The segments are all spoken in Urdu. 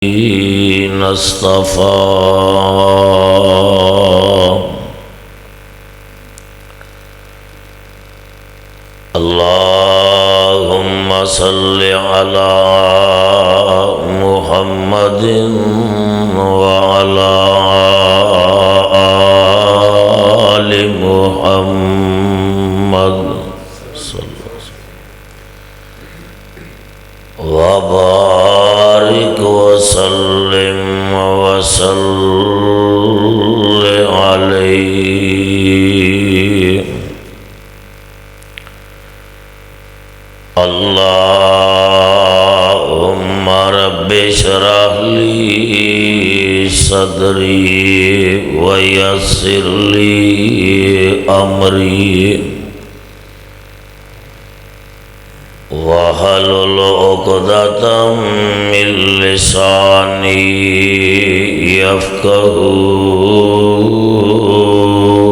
اصطفى اللهم صل على محمد وعلى آل محمد وبارك وسلم وصل عليه اللهم رب اشرح لي صدري ويسر لي أمري واحلل عقدة من لساني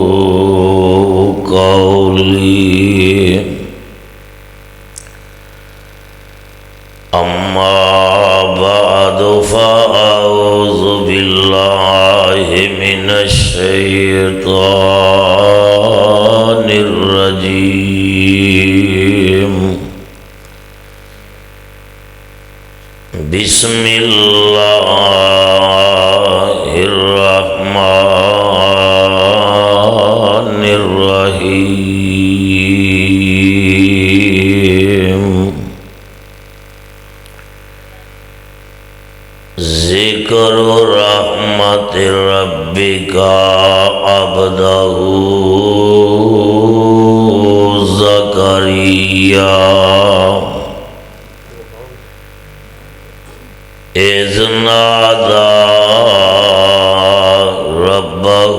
يفقهوا قولي أما بعد فأعوذ بالله من الشيطان الرجيم بسم الله الرحمن الرحيم ذکر رحمت ربک عبدہ زکریا اذ نادى ربه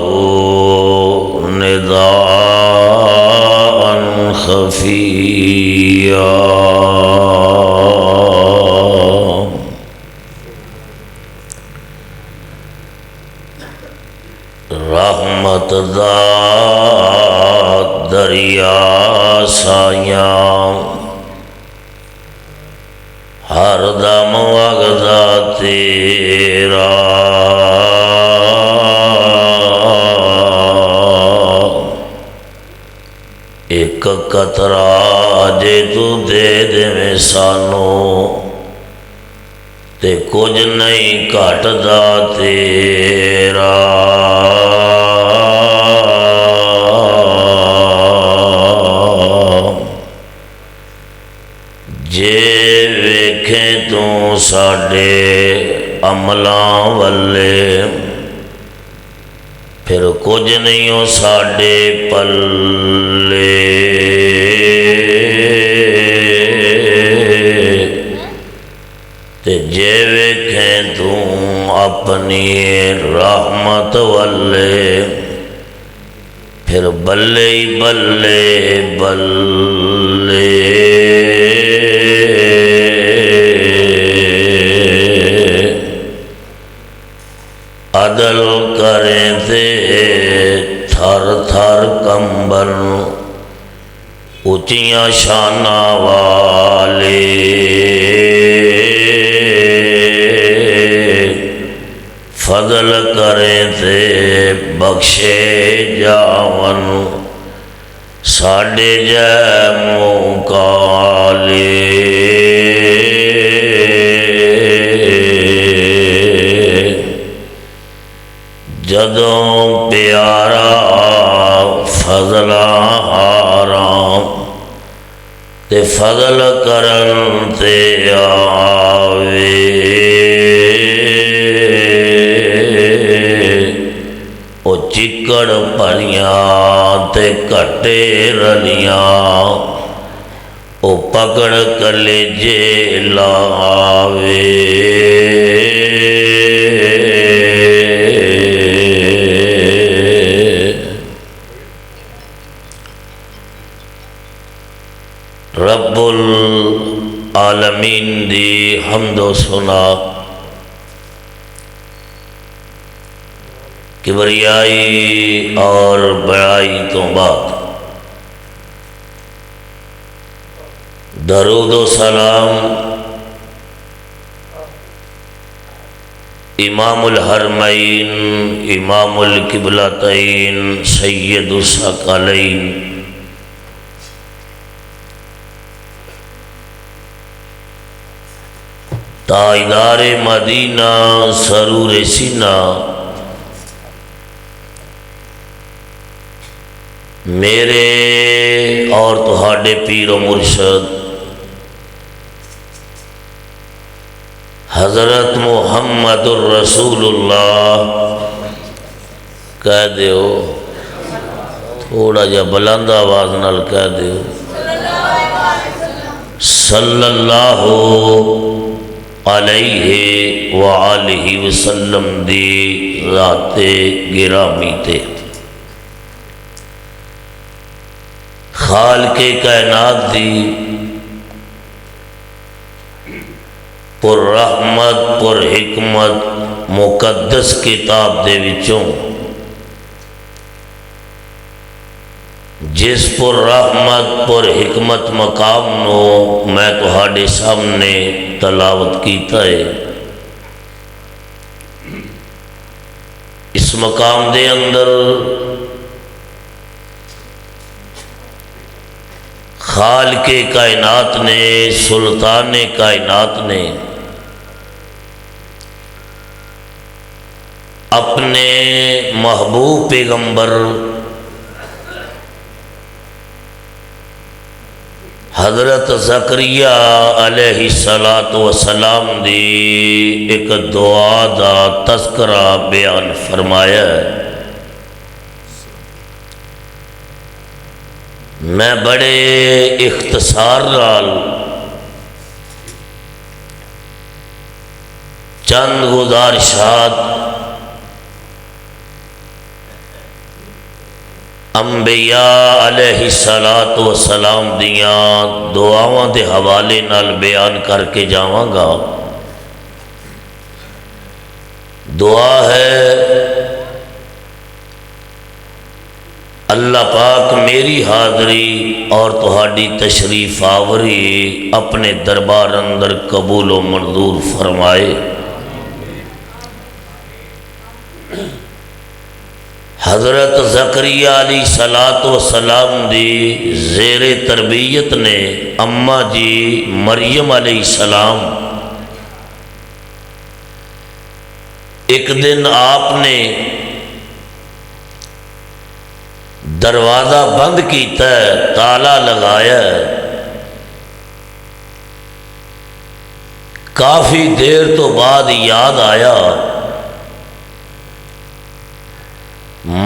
نداء خفيا رحمت دا دریا سایاں ہر دم وغدا تیرا ایک قطرہ جے تو دے دے میں سانو تے کچھ نہیں کٹ دا تیرا جے ویکھیں تو ساڑے عملاں والے پھر کچھ نہیں ہو ساڑے پلے تے جے ویکھیں تو اپنی رحمت والے پھر بلے ہی بلے بلے عدل کریں تے تھر تھر کمبن اچیاں شانہ والے فضل کریں تے بخشے جاون ساڑے جے موکالے جدوں پیارا فضل ہاراں تے فضل کرن تے آوے او چکڑ پڑیاں تے کٹے رلیاں او پکڑ کلیجے لاوے رب العالمین دی حمد و ثنا کبریائی اور بڑائی تو بعد درود و سلام امام الحرمین امام القبلتین سید الثقلین تاجدار مدینہ سرور سینہ میرے اور تہاڈے پیر و مرشد حضرت محمد الرسول اللہ کہہ دیو، تھوڑا جا بلند آواز نال کہہ دیو، صلی اللہ علیہ وآلہ وسلم دی ذات گرامی تے خالق کائنات دی پر رحمت پر حکمت مقدس کتاب دے وچوں جس پر رحمت پر حکمت مقام نو میں تہاڈے سامنے تلاوت کیتا ہے، اس مقام دے اندر خالق کائنات نے سلطان کائنات نے اپنے محبوب پیغمبر حضرت زکریا علیہ السلام دی ایک دعا دا تذکرہ بیان فرمایا ہے۔ میں بڑے اختصار نال چند گزارشات انبیاء علیہ السلام دیاں دعاواں دے حوالے نال بیان کر کے جاواں گا۔ دعا ہے اللہ پاک میری حاضری اور تہاڈی تشریف آوری اپنے دربار اندر قبول و منظور فرمائے۔ حضرت زکریا علیہ السلام دی زیر تربیت نے اماں جی مریم علیہ السلام ایک دن آپ نے دروازہ بند کیتا ہے، تالا لگایا ہے، کافی دیر تو بعد یاد آیا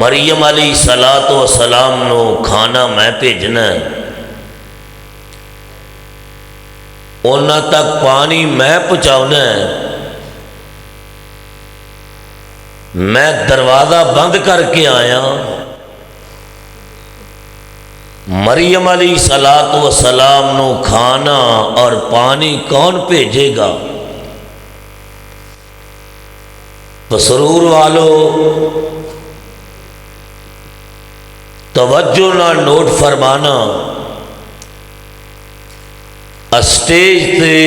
مریم علیہ السلام نو کھانا میں بھیجنا ہے، انہاں تک پانی میں پہنچاؤنا ہے، میں دروازہ بند کر کے آیا، مریم علیہ السلام نو کھانا اور پانی کون بھیجے گا؟ سرور والو توجہ نہ نوٹ فرمانا، اسٹیج تے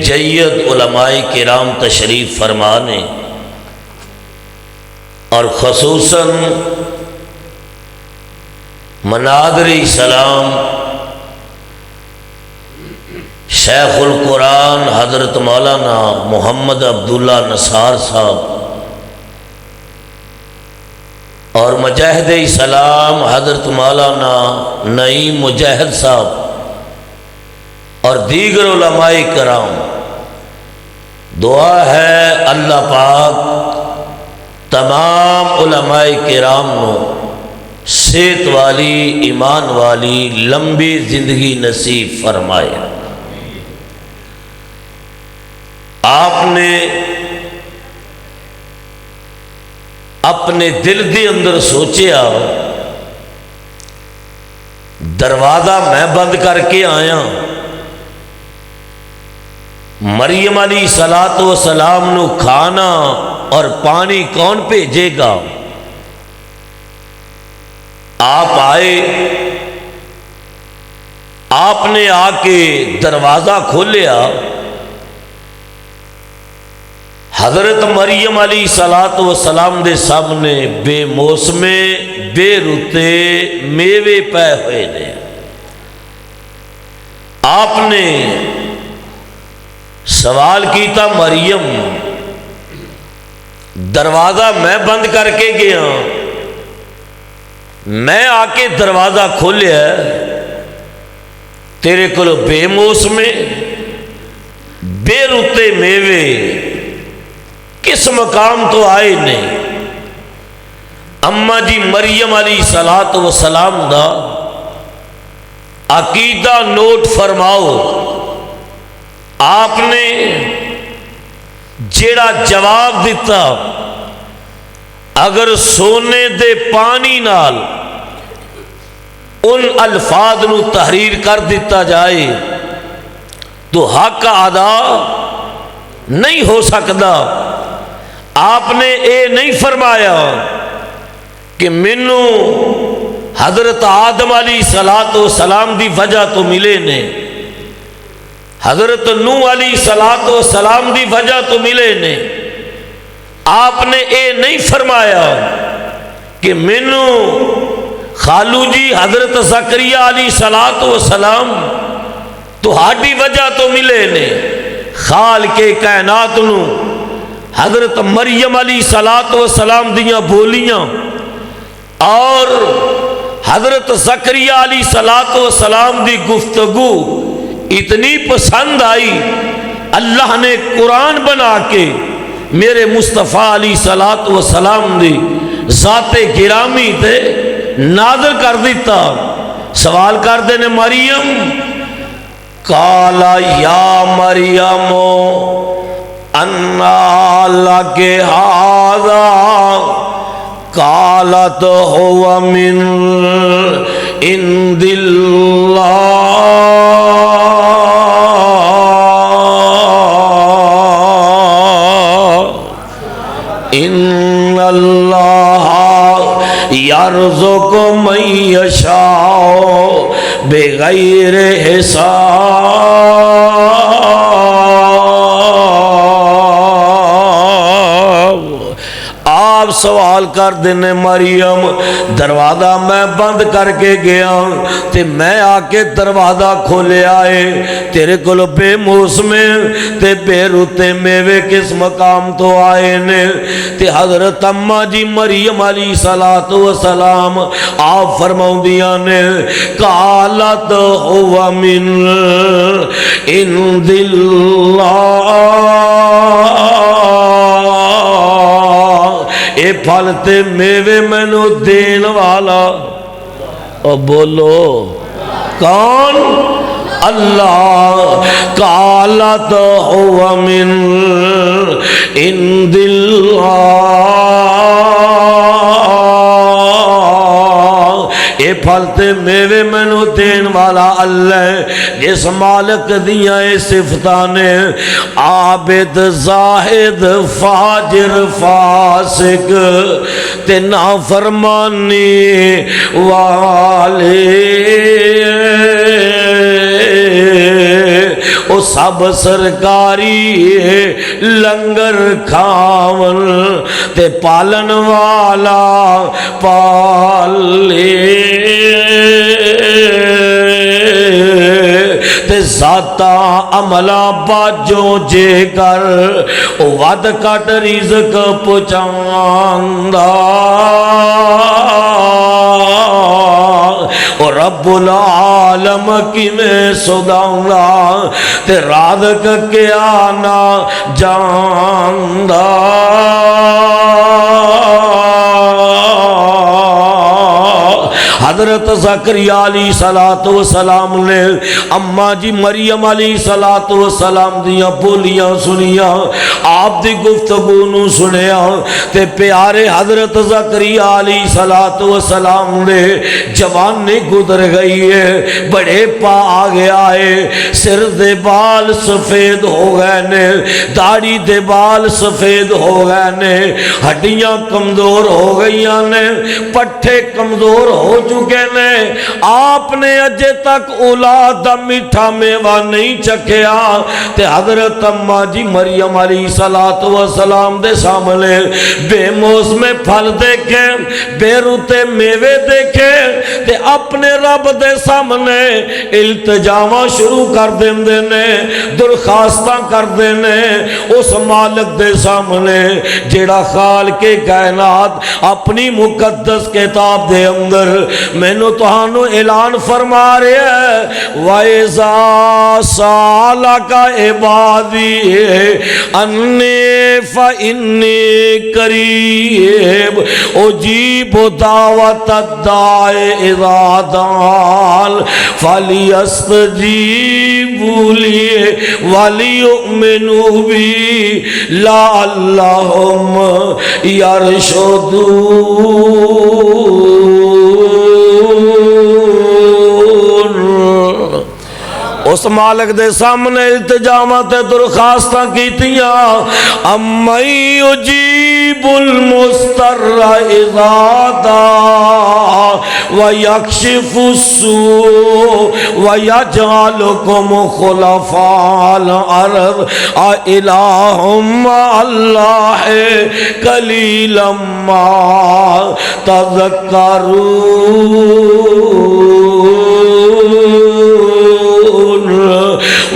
جید علماء کرام تشریف فرمانے اور خصوصاً منادری سلام شیخ القرآن حضرت مولانا محمد عبداللہ نصار صاحب اور مجاہد اسلام حضرت مولانا نعیم مجاہد صاحب اور دیگر علماء کرام، دعا ہے اللہ پاک تمام علماء کرام نو صحت والی ایمان والی لمبی زندگی نصیب فرمائے۔ آپ نے اپنے دل دے اندر سوچیا دروازہ میں بند کر کے آیا، مریم علیہ السلام نو کھانا اور پانی کون بھیجے گا؟ آپ آئے، آپ نے آ کے دروازہ کھولیا، حضرت مریم علیہ الصلوۃ والسلام دے سامنے بے موسمے بے رتے میوے پے ہوئے نے. آپ نے سوال کیتا مریم دروازہ میں بند کر کے گیا، میں آ کے دروازہ کھولیا تیرے کو بے موسمے بے رتے میوے کس مقام تو آئے نہیں. اما جی مریم علیہ الصلوۃ والسلام دا عقیدہ نوٹ فرماؤ. آپ نے جیڑا جواب دیتا، اگر سونے دے پانی نال ان الفاظ نو تحریر کر دیتا جائے تو حق ادا نہیں ہو سکتا. آپ نے اے نہیں فرمایا کہ مینو حضرت آدم علیہ الصلوۃ والسلام دی وجہ تو ملے نے، حضرت نوح علیہ الصلوۃ والسلام دی وجہ تو ملے نے. آپ نے اے نہیں فرمایا کہ مینو خالو جی حضرت زکریا علیہ الصلوۃ والسلام تہاڈی وجہ تو ملے نے. خالق کائنات نو حضرت مریم علیہ الصلوۃ والسلام دیاں بولیاں اور حضرت زکریا علیہ الصلوۃ والسلام دی گفتگو اتنی پسند آئی، اللہ نے قرآن بنا کے میرے مصطفیٰ علیہ الصلوۃ والسلام دی ذات گرامی تے نازل کر دیتا. سوال کر دینے مریم، قالا یا مریم انا لک ھذا قالت هو من عند اللہ ان اللہ یرزق من یشاء بغیر حساب. آپ سوال کر دینے مریم دروازہ میں بند کر کے گیا تے میں آ کے دروازہ کھولے آئے تیرے کو بے موسمے تے بے رتے میوے کس مقام تو آئے نے. تے حضرت اماں جی مریم علیہ الصلوۃ والسلام آپ فرماؤندیاں نے قالت هو من عند اللہ، اے پھل تے میوے مینو دین والا او بولو کون؟ اللہ. قالت هو من عند اللہ، اے پھل تے میوے مینو دین والا اللہ جس مالک دیاں اے صفتاں نے عابد زاہد فاجر فاسق تے نافرمانی والے او سب سرکاری لنگر کھاون تے پالن والا پالے تے ذاتا عملہ باجوں جے کر او ود کٹ رزق پہنچاندا اور رب العالم کی میں سداؤں تے رازق کیا نہ جاندہ. حضرت زکریا علیہ الصلوۃ والسلام نے اماں جی مریم علیہ الصلوۃ والسلام دیاں بولیاں سنیاں، آپ دی گفتگو نو سنیا تے پیارے حضرت زکریا علیہ الصلوۃ والسلام نے جوانی گزر گئی ہے، بڑے پا آ گیا ہے، سر دے بال سفید ہو گئے نے، داڑھی دے بال سفید ہو گئے نے، ہڈیاں کمزور ہو گئی نے، پٹھے کمزور ہو چکے نے، نے آپ نے اجے تک اولاد دا میٹھا میوہ نہیں چکھیا تے حضرت اماں جی مریم علیہ السلام دے سامنے بے موسم پھل دیکھے، بے روتے میوے دیکھے تے اپنے رب دے سامنے التجاواں شروع کر دیندے نے، درخواستاں کر دینے اس مالک دے سامنے جیڑا خالق کائنات اپنی مقدس کتاب دے اندر مینوں تہانوں اعلان فرما رہے ہیں وَإِذَا سَأَلَكَ عِبَادِي أَنِّي فَإِنِّي قَرِيبٌ أُجِيبُ دَعْوَةَ الدَّاعِ إِذَا دَعَانِ فَلْيَسْتَجِيبُوا لِي وَلْيُؤْمِنُوا بِي لَعَلَّهُمْ يَرْشُدُونَ۔ اس مالک دے سامنے التجاواں تے درخواستاں کیتیاں اَمَّن يُجِيبُ الْمُضْطَرَّ إِذَا دَعَاهُ وَيَكْشِفُ السُّوءَ وَيَجْعَلُكُمْ خُلَفَاءَ الْأَرْضِ أَإِلَٰهٌ مَّعَ اللَّهِ قَلِيلًا مَّا تَذَكَّرُونَ۔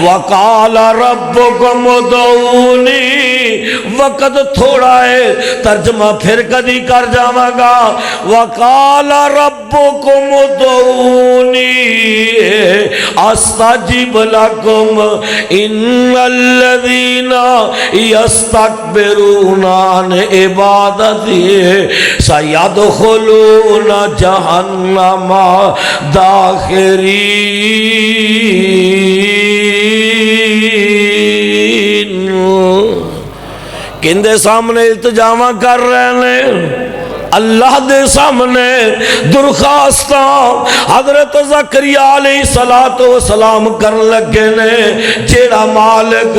وَقَالَ رَبُّكُمُ ادْعُونِي، وقت تھوڑا ہے ترجمہ پھر کدی کر جاواں گا۔ وَقَالَ رَبُّكُمُ ادْعُونِي أَسْتَجِبْ لَكُمْ إِنَّ الَّذِينَ يَسْتَكْبِرُونَ عَنْ عِبَادَتِي سَيَدْخُلُونَ جَهَنَّمَ دَاخِرِينَ۔ کندے سامنے التجاواں کر رہے ہیں؟ اللہ دے سامنے درخواستاں حضرت زکریا علیہ السلام کر لگے نے جیڑا مالک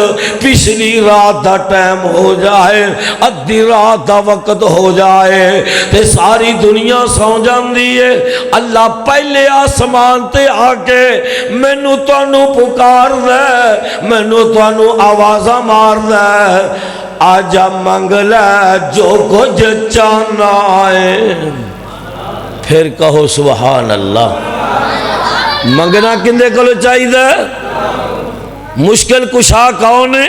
پچھلی رات دا ٹائم ہو جائے، ادھی رات دا وقت ہو جائے تے ساری دنیا سو جاندی ہے، اللہ پہلے آسمان تے آ کے مینوں تانوں پکار دے، مینوں تانوں آوازاں مار دے آجا منگ لے جو کچھ چاہنا ہے۔ پھر کہو سبحان اللہ۔ منگنا کندے کلو چاہی دے؟ مشکل کشا کون ہے؟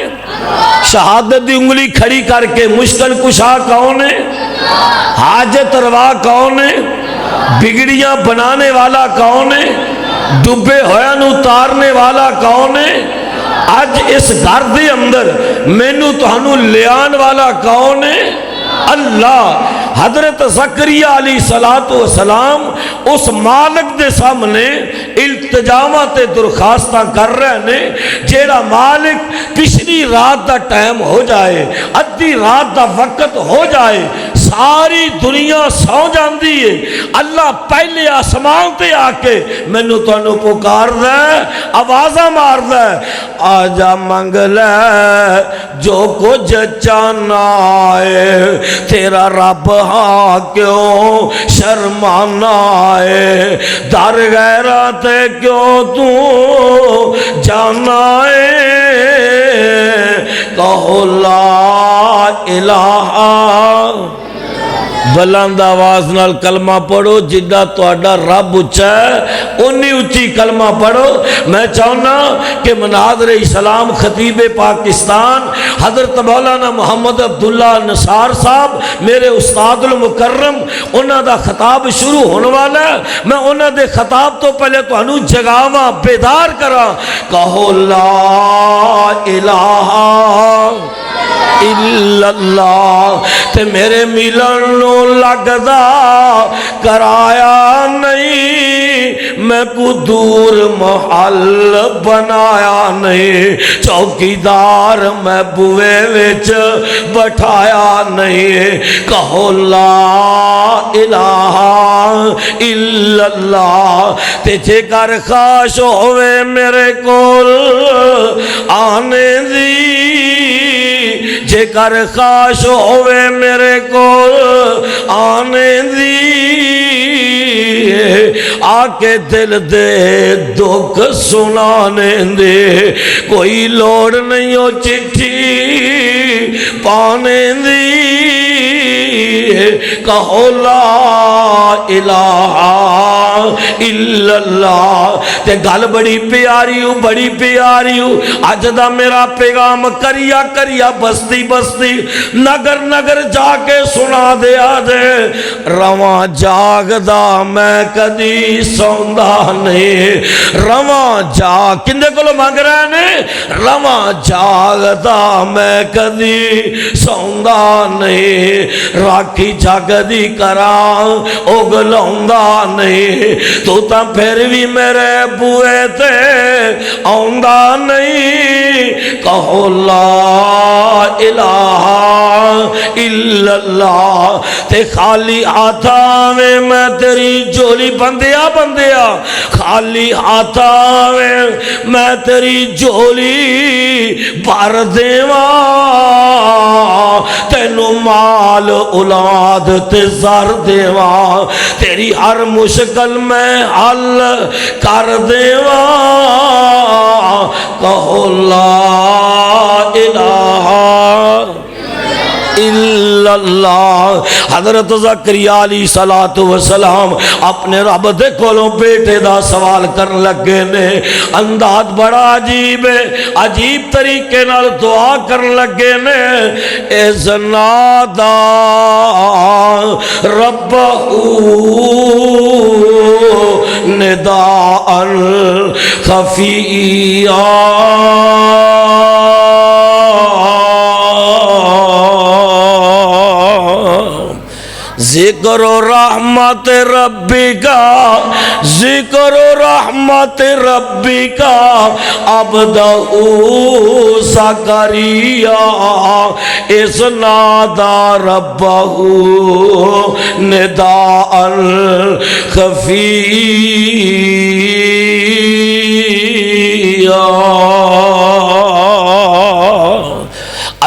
شہادت دی انگلی کھڑی کر کے مشکل کشا کون ہے؟ حاجت روا کون ہے؟ بگڑیاں بنانے والا کون ہے؟ ڈبے ہویا نو تارنے والا کون ہے؟ آج اس گھر دے اندر مینوں تہانوں لیان والا کون ہے؟ اللہ۔ حضرت زکریا علیہ السلام اس مالک دے سامنے التجاواں تے درخواستاں کر رہے نے جیڑا مالک پچھلی رات دا ٹائم ہو جائے، ادھی رات دا وقت ہو جائے، ساری دنیا سو جاندی ہے، اللہ پہلے آسمان تے آ کے مینوں تانوں پکار دے، آوازاں مار دے آجا منگ لے جو کچھ چاہنا ہے، تیرا رب ہاں کیوں شرمانا ہے، در غیرت کیوں تو جانا ہے، کہو لا الہ۔ بلند آواز نال کلمہ پڑھو، جدہ تہاڈا رب اچھا ہے انی اچھی کلمہ پڑھو۔ میں چاہنا کہ مناظر اسلام خطیب پاکستان حضرت مولانا محمد عبداللہ نثار صاحب میرے استاد المکرم، انہاں دا خطاب شروع ہونے والا ہے، میں انہاں دے خطاب تو پہلے تہانوں جگاواں بیدار کراں، کہو لا الہ الا اللہ، تے میرے ملن نو لگدا کرایا نہیں، میں کو دور محل بنایا نہیں، چوکیدار میں بوئے وچ بٹھایا نہیں، کہو لا الہ الا اللہ، تے جے کر خواہش ہوئے میرے کول آنے دی، جے کر خواہش ہوئے میرے کو آنے دی، آ کے دل دے دکھ سنانے دے کوئی لوڑ نہیں ہو چٹھی پانے دی کہو لا الہ الا اللہ تے گل بڑی پیاری اج دا میرا پیغام کریا کریا بستی بستی نگر نگر جا کے سنا دیا دے رواں جاگدا میں کدی سوندا نہیں رواں جاگ کندے کولوں مانگ رہے نے رواں جاگدا میں کدی سوندا نہیں راکھی جاگدی کراں اگلوندا نہیں تو تا پھر بھی میرے بوئے تے آوندا نہیں کہو لا الہ الا اللہ تے خالی ہاتھا میں تیری جولی بندیا خالی ہاتھا میں تیری جولی بھر دیواں تینو مال اولاد تے زر دیواں تیری ہر مشکل میں حل کر دیواں کہو لا الہ الا اللہ حضرت زکریا علیہ السلام اپنے رب دے کولوں بیٹے دا سوال کرن لگے نے انداز بڑا عجیب ہے عجیب طریقے نال دعا کرن لگے نے اذ نادا ربہ نداء خفیا ذکر و رحمت ربی کا ذکر و رحمت ربی کا عبدہ زکریا اذ نادا ربہ نداء خفیا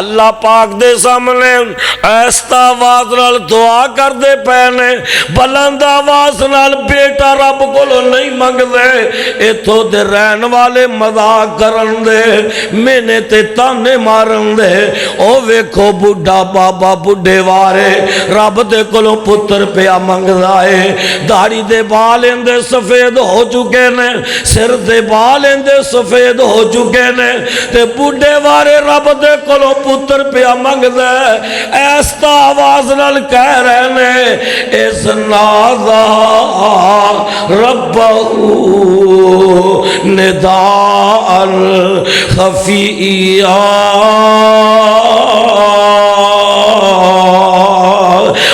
اللہ پاک دے سامنے ایستا آواز نال دعا کر دے پینے بلند آواز نال بیٹا رب کولو نہیں منگ دے ایتھو دے رہن والے مذاق کرن دے مینے تے تانے مارن دے او ویکھو بڈھا بابا بڈھے وارے رب دے کولو پتر پیا منگ دائے داڑھی دے بال اندے سفید ہو چکے نے سر دے بال اندے سفید ہو چکے نے تے بڈھے وارے رب دے کولو پتر پیا منگ دے ایستا آواز نال کہہ رہے نے اذ نادا ربہ نداء خفیا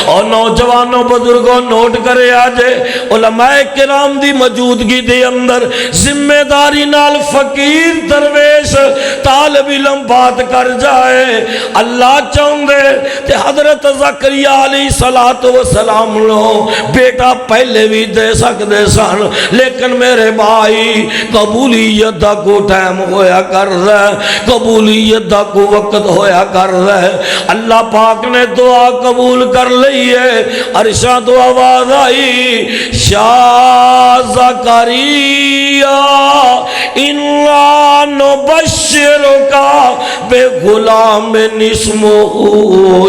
اور نوجوانوں بزرگوں نوٹ کرے آجے علماء کرام دی موجودگی دے اندر ذمہ داری نال فقیر درویش طالب علم بات کر جائے اللہ چاہندے تے حضرت زکریا علیہ السلام لو بیٹا پہلے بھی دے سکتے سن لیکن میرے بھائی قبولیت دا کو ٹائم ہویا کر رہے قبولیت دا کو وقت ہویا کر رہے اللہ پاک نے دعا قبول کر لئیے عرشاں تو آواز آئی شاہ زکریا انا نبشرکا بے غلام اسمہ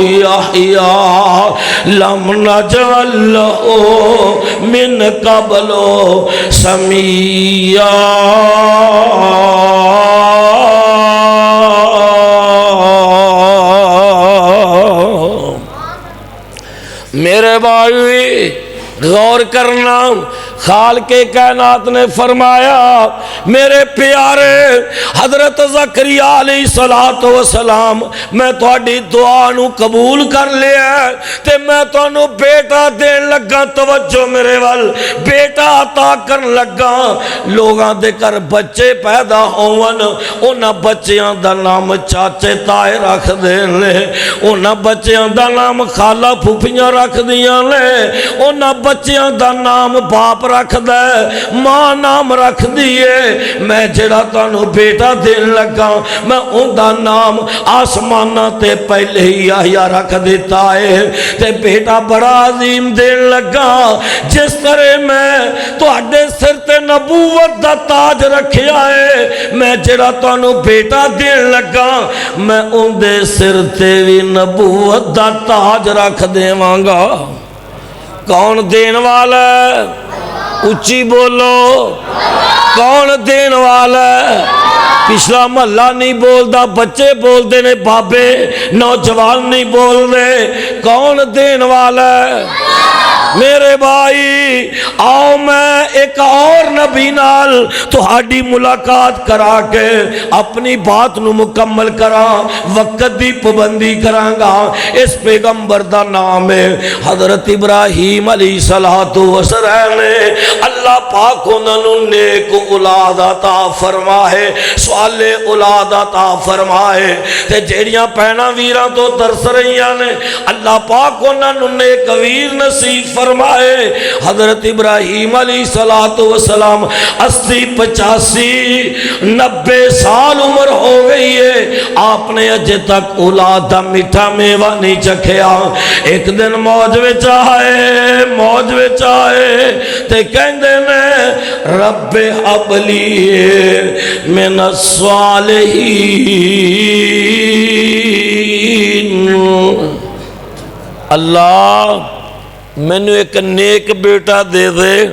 یحییٰ لم نجعل لہ من قبل سمیہ میرے بھائی غور کرنا خالق کائنات نے فرمایا میرے پیارے حضرت زکریا علیہ السلام میں تھوڑی دعا نو قبول کر لیا تے میں تھانو بیٹا دین لگا توجہ میرے وال بیٹا عطا کرن لگا لوگاں دے کر بچے پیدا ہون انہاں بچیاں دا نام چاچے تائے رکھ دین لے انہاں بچیاں دا نام خالہ پھوپھیاں رکھ دیاں لے انہاں بچیاں دا نام باپ رکھ دے ماں نام رکھ دیئے میں جڑا تانوں بیٹا دین لگا میں ان دا نام آسمانہ تے پہلے ہی یحییٰ رکھ دیتا ہے تے بیٹا بڑا عظیم دین لگا جس طرح میں تو اڈے سر تے نبوت دا تاج رکھیا ہے میں جڑا تانوں بیٹا دین لگا میں ان دے سر تے بھی نبوت دا تاج رکھ دیواں گا کون دین والا ہے اچھی بولو کون دین والا ہے پچھلا محلہ نہیں بولدا بچے بول دے نے بابے نوجوان نہیں بول دے کون دین والا ہے میرے بھائی آؤ میں ایک اور نبی نال تہاڈی ملاقات کرا کے اپنی بات نو مکمل کرا وقت دی پابندی کراں گا اس پیغمبر دا نام ہے حضرت ابراہیم علیہ السلام نے اللہ پاک انہاں نوں نیک اولاد عطا فرمائے سوال اولاد عطا فرمائے تے جیڑیاں پہنا ویراں تو درس رہیاں نے اللہ پاک انہاں نوں نیک ویر نصیب فرمائے حضرت ابراہیم علیہ السلام 80-85-90 سال عمر ہو گئی ہے آپ نے اجے تک اولاد دا میٹھا میوہ نہیں چکھیا ایک دن موج وچ آئے تے کہندے نے رب ہب لی من الصالحین اللہ میں نے ایک نیک بیٹا دے دے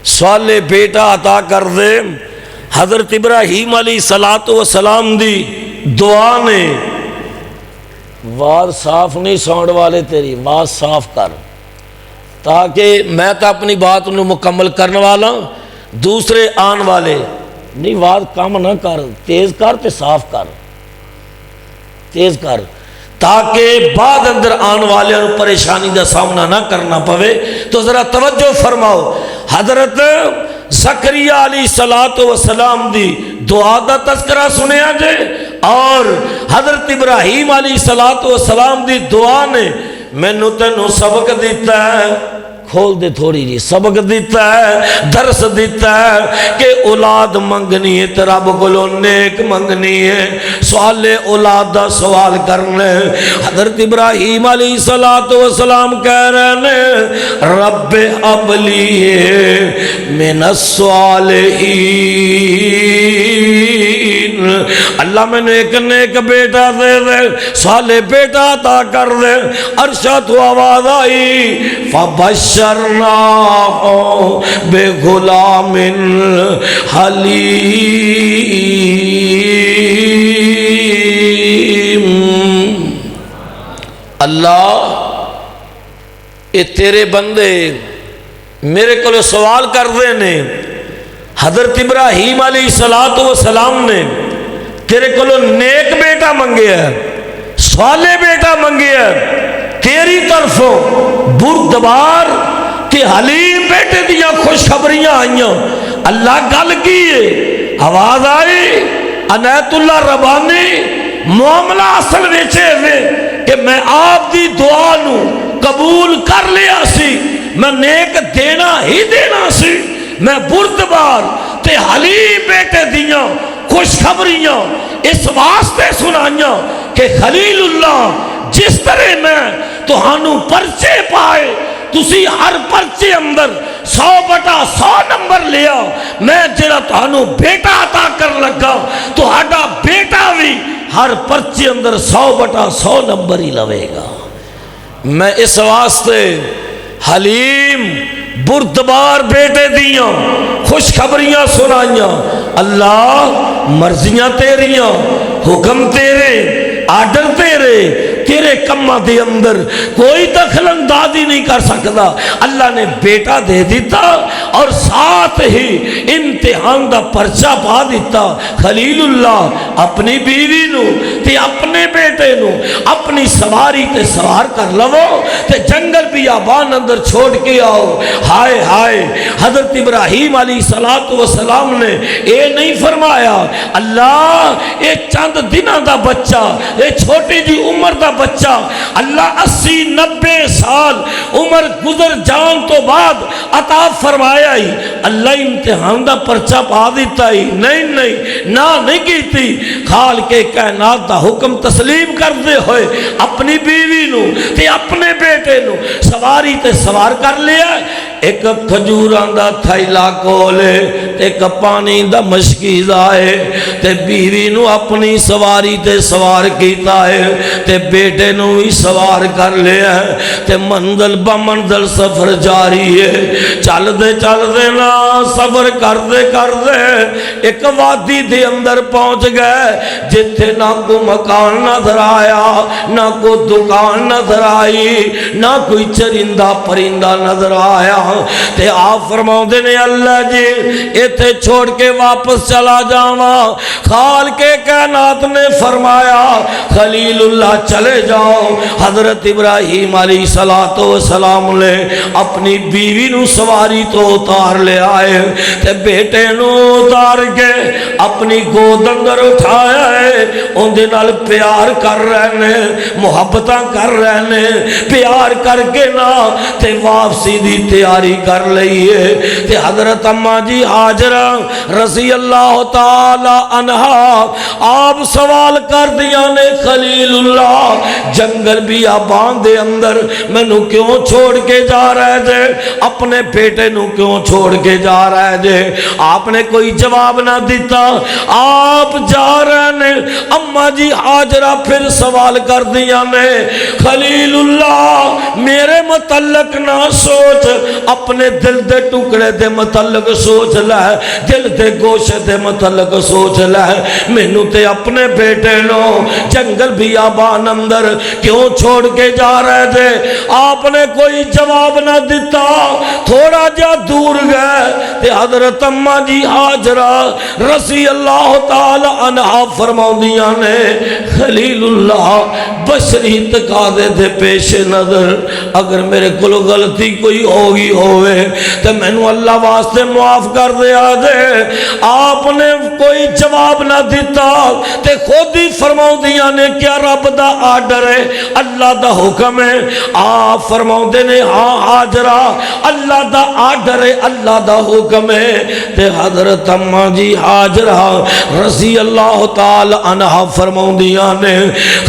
صالح بیٹا عطا کر دے حضرت ابراہیم علیہ السلام دی دعا نے واز صاف نہیں ساؤنڈ والے تیری واز صاف کر تاکہ میں تو اپنی بات انہوں مکمل کرنے والا دوسرے آن والے نہیں واز کم نہ کر تیز کر تے صاف کر تیز کر تاکہ بعد اندر آن والے اور پریشانی دا سامنا نہ کرنا پوے تو ذرا توجہ فرماؤ حضرت زکریا علیہ السلام دی دعا دا تذکرہ سنیا جائے اور حضرت ابراہیم علیہ السلام دی دعا نے میں نو تینوں سبق دیتا ہے کھول دے تھوڑی جی سبق دیتا ہے درس دیتا ہے کہ اولاد منگنی ہے رب کو نیک منگنی ہے سوال اولاد دا سوال کرنے حضرت ابراہیم علیہ السلام کہہ رہے ہیں رب اب لیے من الصالحین اللہ میں نے ایک نیک بیٹا دے دے صالح بیٹا عطا کر دے عرشہ تو آواز آئی فبشرناہ بغلام حلیم اللہ اے تیرے بندے میرے کو سوال کر دے نے حضرت ابراہیم علیہ السلام نے تیرے کو نیک بیٹا منگے ہے صالح بیٹا منگے ہے تیری طرفوں بردبار کہ حلیم بیٹے دیا خوشخبریاں آئیاں اللہ گل کیے آواز آئی عنایت اللہ ربانی معاملہ اصل ویچے ہوئے کہ میں آپ دی دعا نو قبول کر لیا سی میں نیک دینا ہی دینا سی میں بردبار تے حلیم بیٹے دیا خوشخبریاں اس واسطے سنائیاں کہ خلیل اللہ جس طرح میں تو ہانو پرچے پائے تسی ہر پرچے اندر 100/100 نمبر لیا میں جرا تو ہانو بیٹا عطا کر لگا تو ہاڈا بیٹا بھی ہر پرچے اندر 100/100 نمبر ہی لوے گا میں اس واسطے حلیم بردبار بیٹے دیاں خوشخبریاں سنائیاں اللہ مرضیاں تیریاں حکم تیرے آرڈر تیرے کمہ دے اندر کوئی دخل اندازی نہیں کر سکتا اللہ نے بیٹا دے دیتا اور ساتھ ہی امتحان دا پرچہ پا دیتا خلیل اللہ اپنی بیوی نو تے اپنے بیٹے نو اپنی سواری تے سوار کر لو تے جنگل بیابان اندر چھوڑ کے آؤ ہائے ہائے حضرت ابراہیم علیہ السلام نے اے نہیں فرمایا اللہ اے چند دنوں دا بچہ اے چھوٹی جی عمر دا بچہ اللہ 80-90 سال عمر گزر جان تو بعد عطا فرمایا ہی اللہ امتحان دا پرچہ پا دیتا ہی نہیں نہیں کیتی خال کے کائنات دا حکم تسلیم کر دے ہوئے اپنی بیوی نو تے اپنے بیٹے نو سواری تے سوار کر لیا ایک کھجوران دا تھیلا کولے تے ایک پانی دا مشکیز آئے تے بیوی نو اپنی سواری تے سوار کیتا ہے تے بیٹے نو ہی سوار کر لیا ہے تے منزل بمنزل سفر جاری ہے چل دے نا سفر کر دے ایک وادی دے اندر پہنچ گئے جتھے نہ کو مکان نظر آیا نہ کو دکان نظر آئی نہ کوئی چرندہ پرندہ نظر آیا تے آپ فرماؤ دینے اللہ جی ایتھے چھوڑ کے واپس چلا جاواں خال کے کائنات نے فرمایا خلیل اللہ چلے جاؤ حضرت ابراہیم علیہ السلام نے اپنی بیوی نو سواری تو اتار لے آئے تے بیٹے نو اتار کے اپنی گود اندر اٹھایا ہے ان دے نال پیار کر رہنے محبتاں کر رہنے پیار کر کے نا تے واپسی دی تیاری کر لئیے تے حضرت اماں جی حاجرہ رضی اللہ تعالی عنہا آپ سوال کر دیا نے خلیل اللہ جنگل بھی آبان دے اندر میں نو کیوں چھوڑ کے جا رہے جے اپنے بیٹے نو کیوں چھوڑ کے جا رہے جے آپ نے کوئی جواب نہ دیتا آپ جا رہے نے اماں جی حاجرہ پھر سوال کر دیا نے خلیل اللہ میرے متعلق نہ سوچ اپنے دل دے ٹکڑے دے متعلق سوچ لے دل دے گوشے دے متعلق سوچ لے میں نو تے اپنے بیٹے نو جنگل بھی آبان اندر کیوں چھوڑ کے جا رہے تھے آپ نے کوئی جواب نہ دیتا تھوڑا جا دور گئے تے حضرت اماں جی حاجرہ رضی اللہ تعالی عنہا فرماؤندیاں نے خلیل اللہ بشری تقاضے دے پیش نظر اگر میرے کل غلطی کوئی ہوگی ہوئے تو میں نو اللہ واسطے معاف کر دیا دے آپ نے کوئی جواب نہ دیتا تے خود ہی فرماؤ دیا نے کیا رب دا آرڈر ہے اللہ دا حکم ہے آپ فرماؤ دے نے ہاں حاجرہ اللہ دا آرڈر ہے اللہ دا حکم ہے تے حضرت اماں جی حاجرہ رضی اللہ تعالی عنہ فرماؤ دیا نے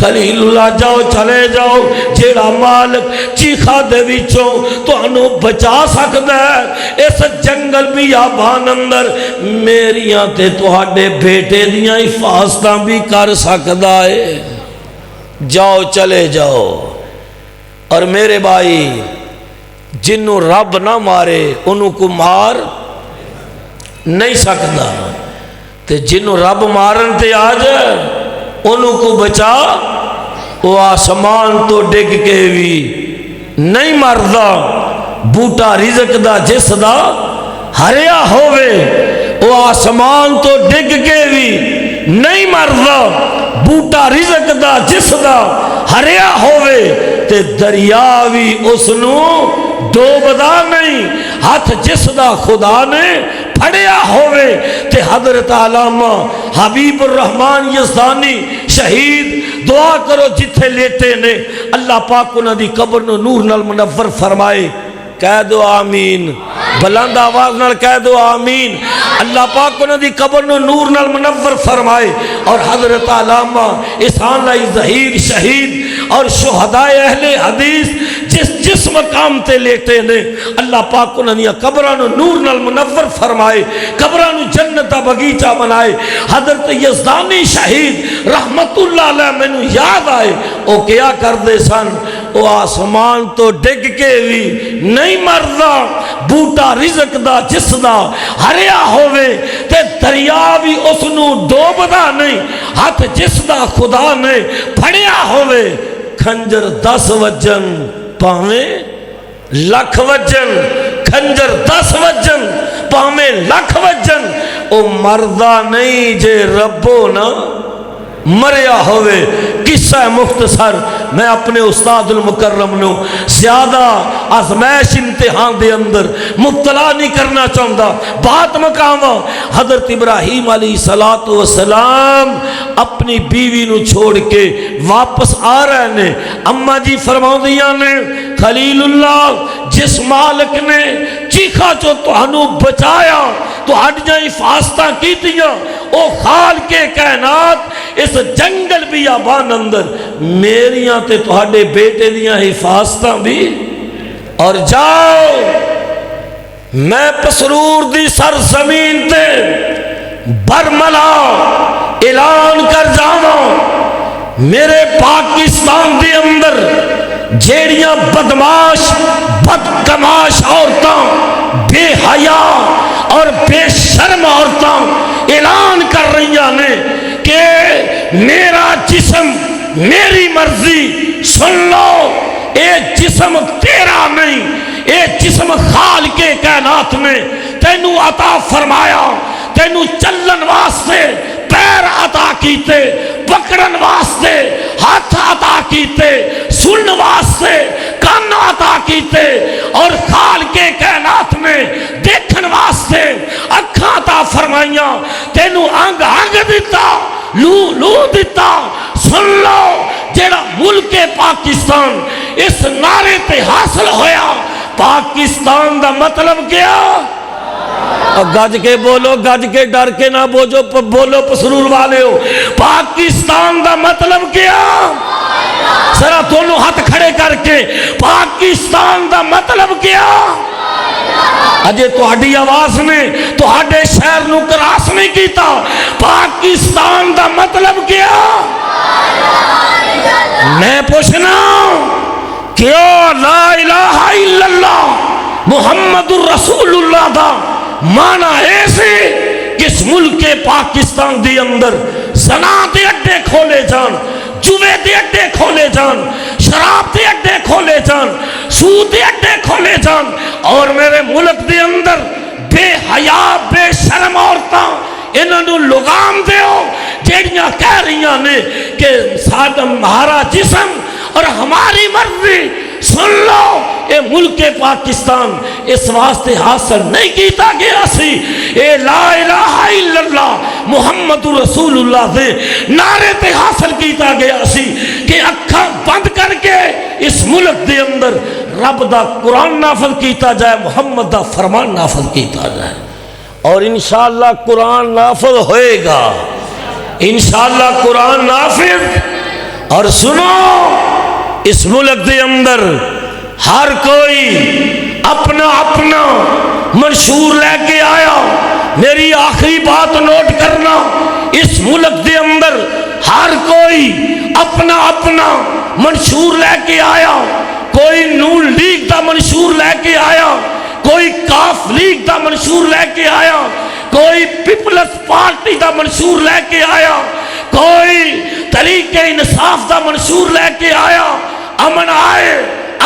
خلیل اللہ جاؤ چلے جاؤ جیڑا مالک چیخا دے وچوں تو انو بچا سکتا ہے اس جنگل بھی آبان اندر میریاں تے تہاڈے بیٹے دیاں حفاظتاں بھی کر سکتا ہے جاؤ چلے جاؤ اور میرے بھائی جنوں رب نہ مارے انہوں کو مار نہیں سکتا تے جنوں رب مارن تے آ جائے انہوں کو بچا وہ آسمان تو ڈگ کے بھی نہیں مردا بوٹا رزق دا جس دا ہریا ہوئے وہ آسمان تو ڈگ کے بھی نہیں مردا بوٹا رزق دا جس دا ہریا ہوئے تے دریا بھی اس نو ڈوبدا نہیں ہاتھ جس دا خدا نے پھڑیا ہوئے تے حضرت علامہ حبیب الرحمن یزدانی شہید دعا کرو جتھے لیتے نے اللہ پاک انہاں دی قبر نو نور نال منور فرمائے کہہ دو آمین بلند آواز نال کہہ دو آمین اللہ پاک انہاں دی قبر نو نور نال منور فرمائے اور حضرت علامہ احسان لائی ظہیر شہید اور شہدائے اہل حدیث جس مقام تے لیتے نے اللہ پاک انہاں دی قبراں نو نور نال منور فرمائے قبراں نو جنت دا باغیچہ بنائے حضرت یزدانی شہید رحمت اللہ علیہ مینوں یاد آئے او کیا کر دے سن او آسمان تو ڈگ کے بھی نہیں مردا بوٹا رزق دا جس دا ہریا ہوئے تے دریا بھی اس نو ڈوبدا نہیں ہاتھ جس دا خدا نے پھڑیا ہوئے کھنجر 10 وجن پاویں لکھ وجن کھنجر 10 وجن پاویں لکھ وجن او مردہ نہیں جے ربو نا مریا ہوئے قصہ مختصر میں اپنے استاد المکرم نو زیادہ آزمائش امتحان دے اندر مبتلا نہیں کرنا چاہتا. بات مقام حضرت ابراہیم علیہ السلام اپنی بیوی نو چھوڑ کے واپس آ رہے نے. اماں جی فرماؤندیاں نے خلیل اللہ جس مالک نے چیخا جو تہانوں بچایا تو ہڈیاں حفاظتاں کیتیاں او خالق کائنات اس جنگل بیابان اندر میریاں تے تہاڈے بیٹے دیاں حفاظتاں بھی. اور جاؤ میں پسرور دی سرزمین تے برملا اعلان کر جاواں میرے پاکستان دے اندر جیڑیاں بدماش بدکماش عورتاں بے حیا اور بے شرم عورتاں اعلان کر رہی نے کہ میرا جسم میری مرضی. سن لو اے جسم تیرا نہیں، اے جسم خالق کائنات نے تینوں عطا فرمایا. تینوں چلن واسطے پیر عطا کیتے، پکڑن واسطے ہاتھ عطا کیتے، سنن واسطے کان عطا کیتے، اور خالق کائنات نے دیکھن واسطے اکھاں عطا فرمائیاں. تینوں انگ انگ دیتا، لو لو دیتا. سن لو جیڑا ملک پاکستان اس نعرے تے حاصل ہویا، پاکستان دا مطلب کیا؟ گج کے بولو، گج کے ڈر کے نہ بولو پسرور والے ہو. پاکستان دا مطلب کیا؟ ذرا دونوں ہاتھ کھڑے کر کے پاکستان دا مطلب کیا؟ اجے تہاڈی آواز نے تہاڈے شہر نو کراس نہیں کیتا. پاکستان دا مطلب کیا؟ میں پوچھنا کیوں لا الہ الا اللہ محمد الرسول اللہ دا مانا ایسے کہ اس ملک پاکستان دی اندر زنا دے اڈے کھولے جان، جوے دے اڈے کھولے جان، شراب دے اڈے کھولے جان، سود دے اڈے کھولے جان. اور میرے ملک دے اندر بے حیا بے شرم عورتاں انہوں نے لگام دیو جیڑیاں کہہ رہیاں نے کہ ہمارا جسم اور ہماری مرضی. سن لو اے ملک پاکستان اس واسطے حاصل نہیں کیتا گیا سی. اے لا الہ الا اللہ محمد رسول اللہ دے نعرے تے حاصل کیتا گیا سی کہ اکھاں بند کر کے اس ملک دے اندر رب دا قرآن نافذ کیتا جائے، محمد دا فرمان نافذ کیتا جائے. اور انشاءاللہ قرآن نافذ ہوئے گا، انشاءاللہ قرآن نافذ. اور سنو اس ملک دے اندر ہر کوئی اپنا اپنا منشور لے کے آیا. میری آخری بات نوٹ کرنا، اس ملک دے اندر ہر کوئی اپنا اپنا منشور لے کے آیا. کوئی نون لیگ دا منشور لے کے آیا، کوئی کاف لیگ دا منشور لے کے آیا، کوئی پیپلز پارٹی دا منشور لے کے آیا، کوئی طریق انصاف دا منشور لے کے آیا. امن آئے،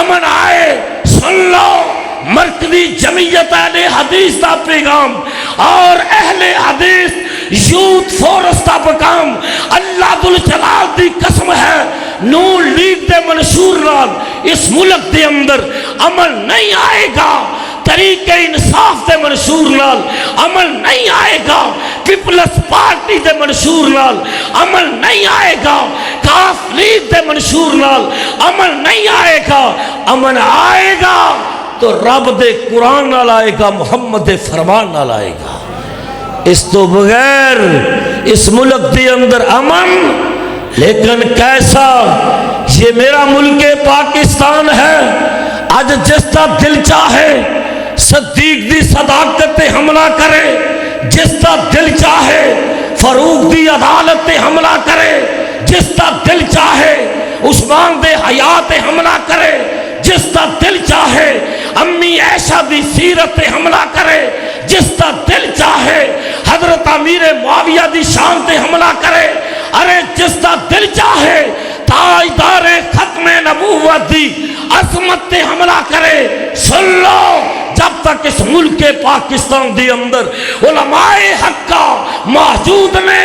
امن آئے. سن لو مرکزی جمعیت اہل حدیث دا پیغام اور اہل حدیث یوتھ فورس دا پیغام اللہ ذوالجلال دی قسم ہے نون لیگ دے منشور نال اس ملک دے اندر عمل نہیں آئے گا. طریق انصاف دے منشور نال عمل نہیں آئے گا. پیپلز پارٹی دے منشور نال عمل نہیں آئے گا. کاف لیگ دے منشور نال عمل نہیں آئے گا. امن آئے گا تو رب دے قرآن نال آئے گا، محمد دے فرمان نال آئے گا. اس تو بغیر اس ملک دے اندر امن. لیکن کیسا یہ میرا ملک پاکستان ہے. آج جس کا دل چاہے صدیق دی صداقت تے حملہ کرے، جس کا دل چاہے فاروق دی عدالت تے حملہ کرے، جس کا دل چاہے عثمان دے حیات تے حملہ کرے، جس کا دل چاہے امی عائشہ دی سیرت تے حملہ کرے، جس کا دل چاہے حضرت امیر معاویہ دی شان تے حملہ کرے. ارے جس کا دل چاہے تاجدار ختم نبوت دی عظمت تے حملہ کرے. سن لو جب تک اس ملک پاکستان دی اندر علماء حق کا موجود نے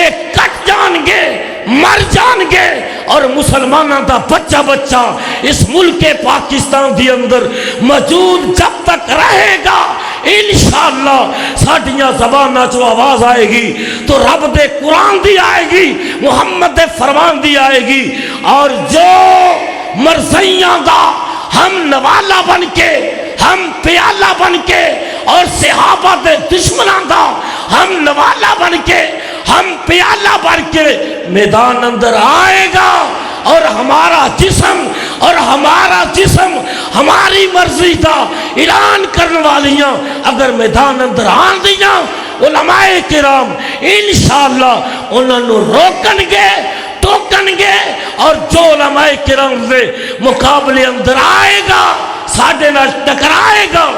ایک کٹ جان گے مر جان گے اور مسلمانوں دا بچہ بچہ اس ملک پاکستان دی اندر موجود جب تک رہے گا انشاءاللہ ساڈیاں زباناں چوں آواز آئے گی تو رب دے قرآن دی آئے گی، محمد دے فرمان دی آئے گی، اور جو مرزیاں دا ہم نوالا بن کے، ہم پیالہ بن کے، اور صحابہ دے دشمناں دا ہم نوالا بن کے، ہم پیالہ بن کے میدان اندر آئے گا، اور ہمارا جسم ہماری مرضی دا اعلان کرنے والیاں اگر میدان اندر آن دیاں، علماء کرام انشاءاللہ انہوں نے روکن گے، ٹوکن گے، اور جو علماء کرام دے مقابلے اندر آئے گا، ساڈے نال ٹکرائے گا،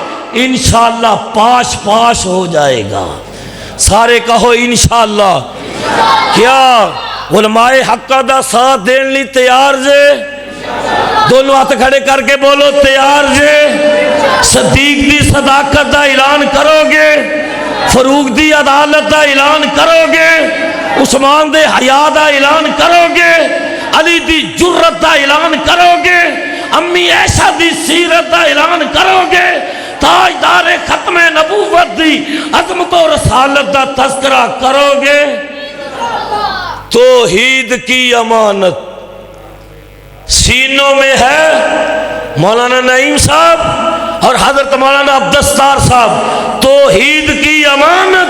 انشاءاللہ پاش پاش ہو جائے گا۔ سارے کہو انشاءاللہ۔ کیا علماء حق دا ساتھ دین لی تیار جے؟ دونوں ہاتھ کھڑے کر کے بولو تیار جے؟ صدیق دی صداقت دا اعلان کرو گے؟ فاروق دی عدالت دا اعلان کرو گے؟ عثمان دے حیا دا اعلان کرو گے؟ علی دی جرت دا اعلان کرو گے؟ امی عائشہ دی سیرت دا اعلان کرو گے؟ تاجدار ختم نبوت دی عظمت و رسالت دا تذکرہ کرو گے؟ توحید کی امانت سینوں میں ہے۔ مولانا نعیم صاحب اور حضرت مولانا عبدالستار صاحب، توحید کی امانت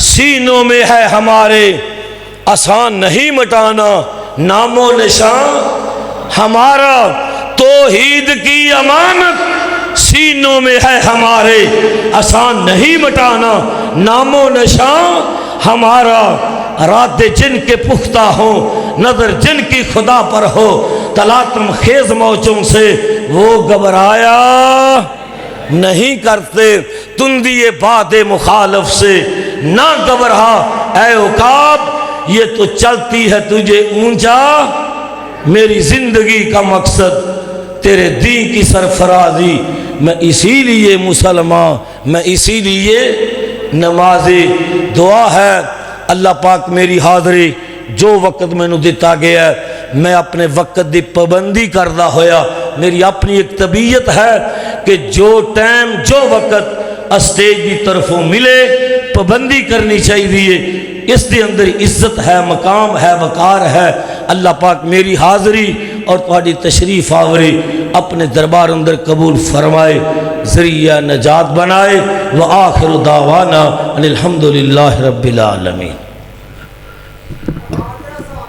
سینوں میں ہے ہمارے، آسان نہیں مٹانا نام و نشان ہمارا۔ توحید کی امانت سینوں میں ہے ہمارے، آسان نہیں مٹانا نام و نشان ہمارا۔ رات جن کے پختہ ہوں، نظر جن کی خدا پر ہو، تلاطم خیز موجوں سے وہ گھبرایا نہیں کرتے، تندی باد مخالف سے نہ گھبرا اے عقاب، یہ تو چلتی ہے تجھے اونچا، میری زندگی کا مقصد تیرے دین کی سرفرازی، میں اسی لیے مسلمان، میں اسی لیے نمازی۔ دعا ہے اللہ پاک میری حاضری جو وقت میں نے دیتا گیا ہے، میں اپنے وقت دی پابندی کردہ ہویا، میری اپنی ایک طبیعت ہے کہ جو ٹائم جو وقت اسٹیج دی طرفوں ملے پابندی کرنی چاہیے، اس دے اندر عزت ہے، مقام ہے، وقار ہے۔ اللہ پاک میری حاضری اور تہاڈی تشریف آوری اپنے دربار اندر قبول فرمائے، ذریعہ نجات بنائے۔ وآخر دعوانا ان الحمدللہ رب العالمین۔